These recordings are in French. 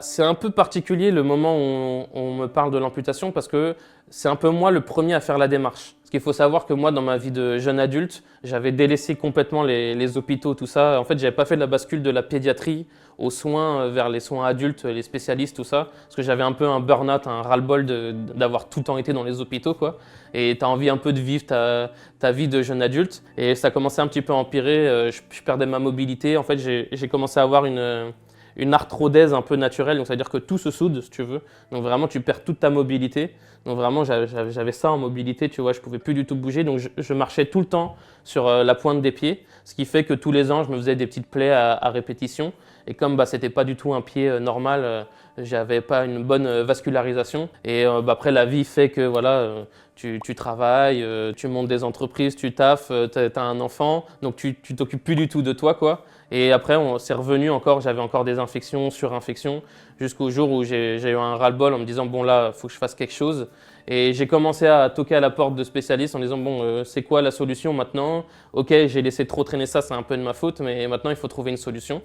c'est un peu particulier le moment où on me parle de l'amputation parce que c'est un peu moi le premier à faire la démarche. Parce qu'il faut savoir que moi, dans ma vie de jeune adulte, j'avais délaissé complètement les hôpitaux, tout ça. En fait, j'avais pas fait de la bascule de la pédiatrie aux soins, vers les soins adultes, les spécialistes, tout ça. Parce que j'avais un peu un burn-out, un ras-le-bol d'avoir tout le temps été dans les hôpitaux, quoi. Et tu as envie un peu de vivre ta vie de jeune adulte. Et ça commençait un petit peu à empirer. Je perdais ma mobilité. En fait, j'ai commencé à avoir une arthrodèse un peu naturelle, donc c'est-à-dire que tout se soude, si tu veux. Donc vraiment, tu perds toute ta mobilité. Donc vraiment, j'avais ça en mobilité, tu vois, je pouvais plus du tout bouger. Donc je marchais tout le temps sur la pointe des pieds, ce qui fait que tous les ans, je me faisais des petites plaies à répétition. Et comme c'était pas du tout un pied normal, j'avais pas une bonne vascularisation. Et après, la vie fait que voilà, tu travailles, tu montes des entreprises, tu taffes, t'as un enfant, donc tu t'occupes plus du tout de toi, quoi. Et après, c'est revenu encore, j'avais encore des infections, surinfections, jusqu'au jour où j'ai eu un ras-le-bol en me disant bon là, il faut que je fasse quelque chose. Et j'ai commencé à toquer à la porte de spécialistes en disant bon, c'est quoi la solution maintenant? Ok, j'ai laissé trop traîner ça, c'est un peu de ma faute, mais maintenant il faut trouver une solution.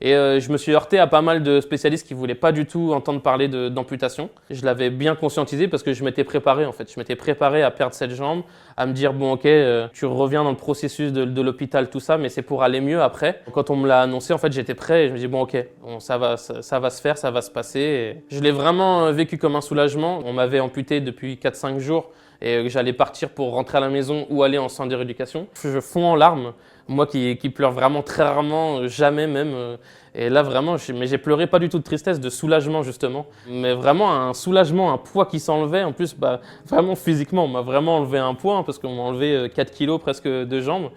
Et je me suis heurté à pas mal de spécialistes qui voulaient pas du tout entendre parler d'amputation. Je l'avais bien conscientisé parce que je m'étais préparé en fait. Je m'étais préparé à perdre cette jambe, à me dire bon ok, tu reviens dans le processus de l'hôpital, tout ça, mais c'est pour aller mieux après. Quand on me l'a annoncé, en fait, j'étais prêt et je me dis bon ok, bon, ça va se faire, ça va se passer. Et je l'ai vraiment vécu comme un soulagement. On m'avait amputé depuis 4-5 jours et j'allais partir pour rentrer à la maison ou aller en centre de rééducation. Je fonds en larmes. Moi qui pleure vraiment très rarement, jamais même. Et là vraiment, mais j'ai pleuré pas du tout de tristesse, de soulagement justement. Mais vraiment un soulagement, un poids qui s'enlevait. En plus, vraiment physiquement, on m'a vraiment enlevé un poids parce qu'on m'a enlevé 4 kilos presque de jambes.